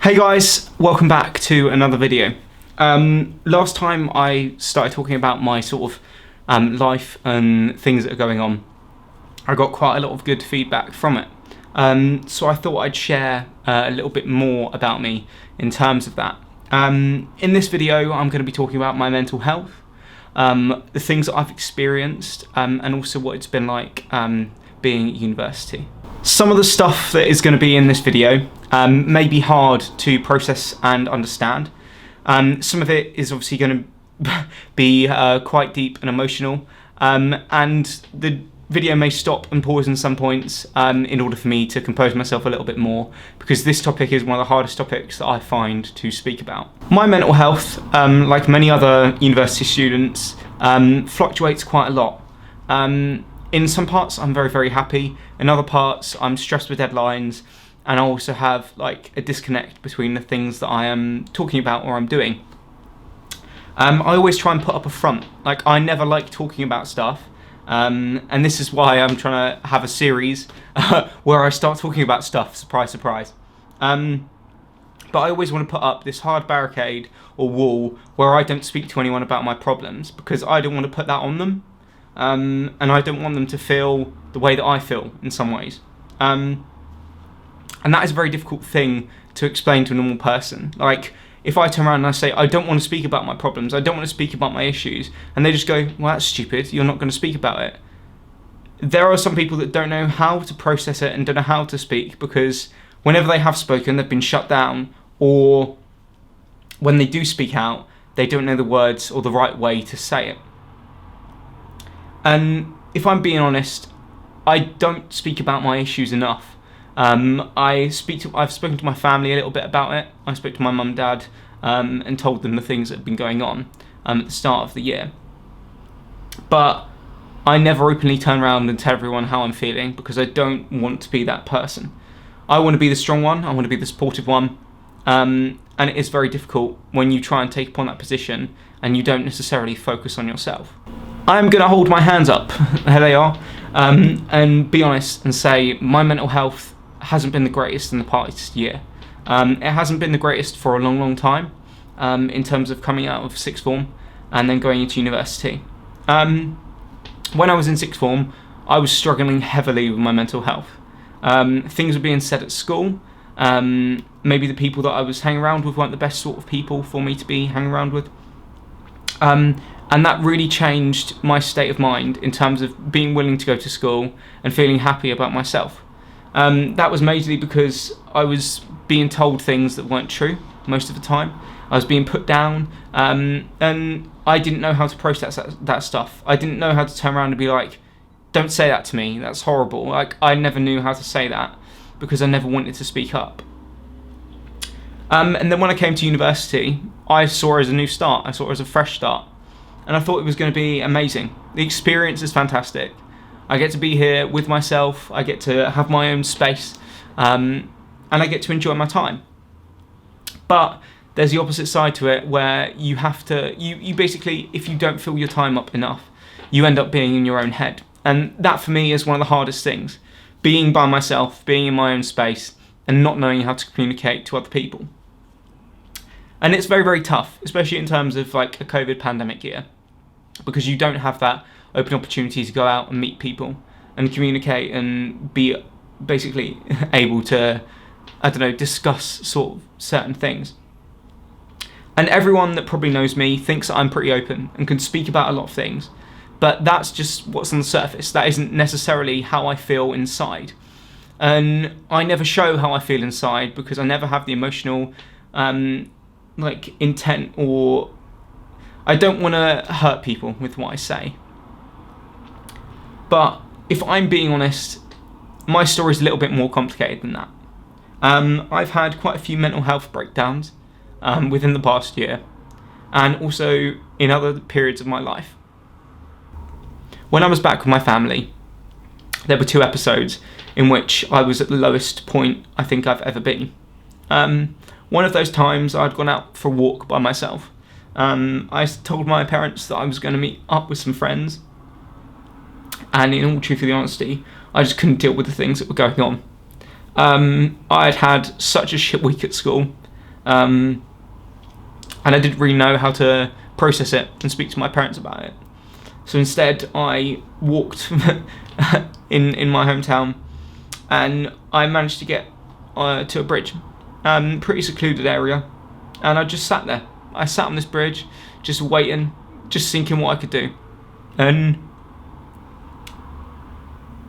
Hey guys, welcome back to another video. Last time I started talking about my sort of life and things that are going on, I got quite a lot of good feedback from it. So I thought I'd share a little bit more about me in terms of that. In this video, I'm going to be talking about my mental health, the things that I've experienced, and also what it's been like being at university. Some of the stuff that is going to be in this video may be hard to process and understand. Some of it is obviously going to be quite deep and emotional, and the video may stop and pause in some points in order for me to compose myself a little bit more, because this topic is one of the hardest topics that I find to speak about. My mental health, like many other university students, fluctuates quite a lot. In some parts I'm very, very happy. In other parts I'm stressed with deadlines, and I also have like a disconnect between the things that I am talking about or I'm doing. I always try and put up a front. Like, I never like talking about stuff, and this is why I'm trying to have a series where I start talking about stuff, surprise, surprise. But I always want to put up this hard barricade or wall where I don't speak to anyone about my problems, because I don't want to put that on them. And I don't want them to feel the way that I feel in some ways. And that is a very difficult thing to explain to a normal person. Like, if I turn around and I say, I don't want to speak about my problems, I don't want to speak about my issues, and they just go, well, that's stupid, you're not going to speak about it. There are some people that don't know how to process it and don't know how to speak, because whenever they have spoken, they've been shut down, or when they do speak out, they don't know the words or the right way to say it. And if I'm being honest, I don't speak about my issues enough. I've spoken to my family a little bit about it. I spoke to my mum and dad and told them the things that have been going on at the start of the year. But I never openly turn around and tell everyone how I'm feeling, because I don't want to be that person. I want to be the strong one, I want to be the supportive one, and it is very difficult when you try and take upon that position and you don't necessarily focus on yourself. I'm going to hold my hands up, there they are, and be honest and say my mental health hasn't been the greatest in the past year. It hasn't been the greatest for a long, long time, in terms of coming out of sixth form and then going into university. When I was in sixth form, I was struggling heavily with my mental health. Things were being said at school. Maybe the people that I was hanging around with weren't the best sort of people for me to be hanging around with. And that really changed my state of mind in terms of being willing to go to school and feeling happy about myself. That was majorly because I was being told things that weren't true most of the time. I was being put down, and I didn't know how to process that stuff. I didn't know how to turn around and be like, don't say that to me, that's horrible. Like, I never knew how to say that because I never wanted to speak up. And then when I came to university, I saw it as a new start. I saw it as a fresh start. And I thought it was going to be amazing. The experience is fantastic. I get to be here with myself, I get to have my own space, and I get to enjoy my time. But there's the opposite side to it, where you have to, you basically, if you don't fill your time up enough, you end up being in your own head. And that for me is one of the hardest things. Being by myself, being in my own space, and not knowing how to communicate to other people. And it's very, very tough, especially in terms of like a COVID pandemic year, because you don't have that open opportunity to go out and meet people and communicate and be basically able to, I don't know, discuss sort of certain things. And everyone that probably knows me thinks that I'm pretty open and can speak about a lot of things, but that's just what's on the surface. That isn't necessarily how I feel inside. And I never show how I feel inside because I never have the emotional intent, or I don't want to hurt people with what I say. But if I'm being honest, my story is a little bit more complicated than that. I've had quite a few mental health breakdowns within the past year, and also in other periods of my life. When I was back with my family, there were 2 episodes in which I was at the lowest point I think I've ever been. One of those times I'd gone out for a walk by myself. I told my parents that I was going to meet up with some friends, and in all truth and honesty, I just couldn't deal with the things that were going on. I had had such a shit week at school, and I didn't really know how to process it and speak to my parents about it. So instead, I walked in my hometown, and I managed to get to a bridge, pretty secluded area, and I just sat there. I sat on this bridge, just waiting, just thinking what I could do, and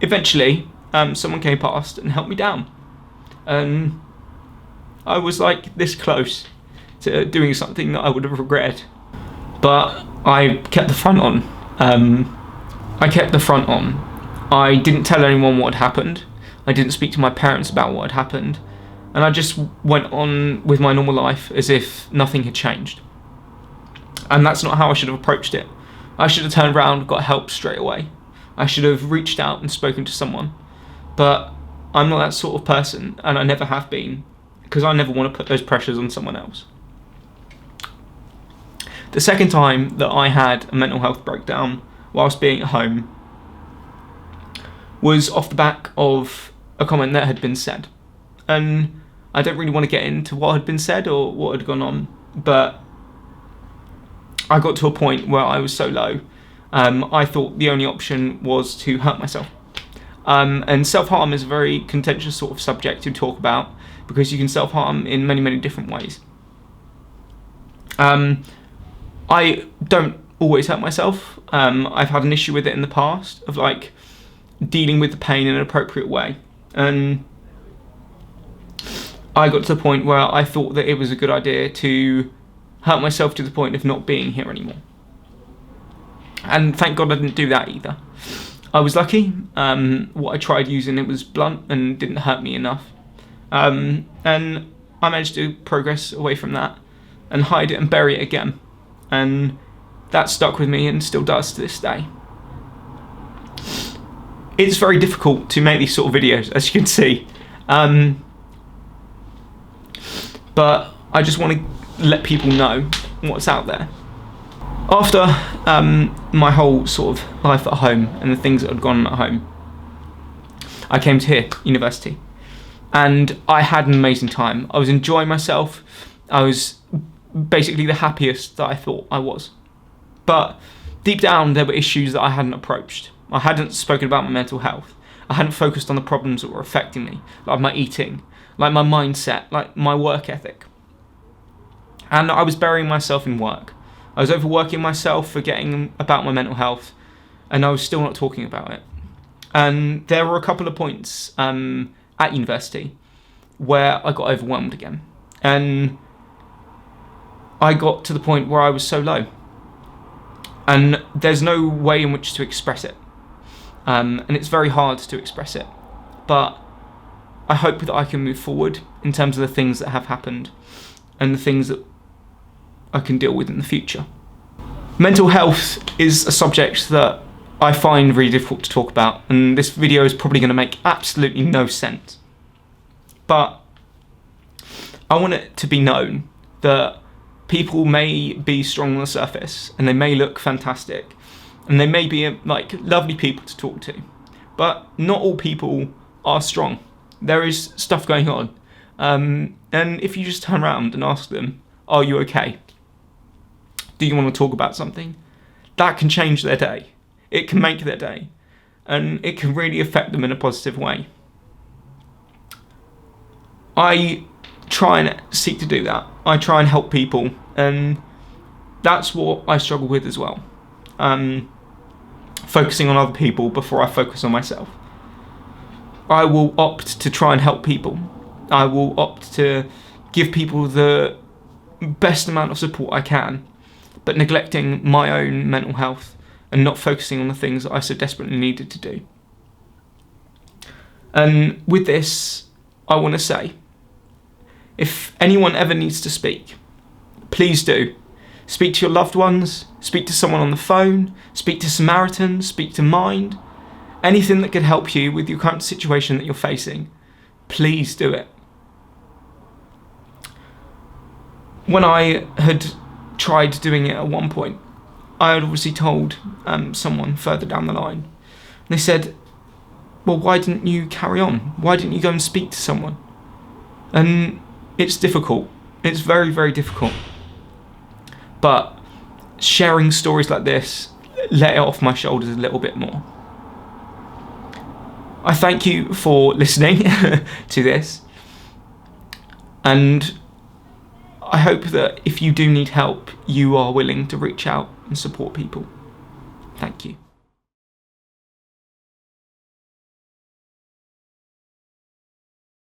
eventually, someone came past and helped me down, and I was like this close to doing something that I would have regretted, but I kept the front on. I didn't tell anyone what had happened. I didn't speak to my parents about what had happened, and I just went on with my normal life as if nothing had changed. And that's not how I should have approached it. I should have turned around, got help straight away. I should have reached out and spoken to someone, but I'm not that sort of person, and I never have been, because I never want to put those pressures on someone else. The second time that I had a mental health breakdown whilst being at home was off the back of a comment that had been said. And I don't really want to get into what had been said or what had gone on, but I got to a point where I was so low, I thought the only option was to hurt myself. And self-harm is a very contentious sort of subject to talk about, because you can self-harm in many, many different ways. I don't always hurt myself. I've had an issue with it in the past, of like dealing with the pain in an appropriate way. And I got to the point where I thought that it was a good idea to hurt myself to the point of not being here anymore. And thank God I didn't do that either. I was lucky. What I tried using, it was blunt and didn't hurt me enough. And I managed to progress away from that and hide it and bury it again. And that stuck with me and still does to this day. It's very difficult to make these sort of videos, as you can see. But I just want to let people know what's out there. After my whole sort of life at home and the things that had gone on at home, I came to here, university, and I had an amazing time. I was enjoying myself. I was basically the happiest that I thought I was. But deep down, there were issues that I hadn't approached. I hadn't spoken about my mental health. I hadn't focused on the problems that were affecting me, like my eating, like my mindset, like my work ethic. And I was burying myself in work. I was overworking myself, forgetting about my mental health, and I was still not talking about it. And there were a couple of points at university where I got overwhelmed again. And I got to the point where I was so low. And there's no way in which to express it. And it's very hard to express it. But I hope that I can move forward in terms of the things that have happened and the things that I can deal with in the future. Mental health is a subject that I find really difficult to talk about, and this video is probably going to make absolutely no sense. But I want it to be known that people may be strong on the surface, and they may look fantastic, and they may be like lovely people to talk to, but not all people are strong. There is stuff going on, and if you just turn around and ask them, "Are you okay? Do you want to talk about something?" that can change their day. It can make their day, and it can really affect them in a positive way. I try and seek to do that. I try and help people, and that's what I struggle with as well. Focusing on other people before I focus on myself. I will opt to try and help people. I will opt to give people the best amount of support I can, but neglecting my own mental health and not focusing on the things that I so desperately needed to do. And with this, I want to say, if anyone ever needs to speak, please do. Speak to your loved ones, speak to someone on the phone, speak to Samaritans, speak to Mind. Anything that could help you with your current situation that you're facing, please do it. When I had tried doing it at one point, I had obviously told someone further down the line. They said, "Well, why didn't you carry on? Why didn't you go and speak to someone?" And it's difficult. It's very, very difficult. But sharing stories like this let it off my shoulders a little bit more. I thank you for listening to this, and I hope that if you do need help, you are willing to reach out and support people. Thank you.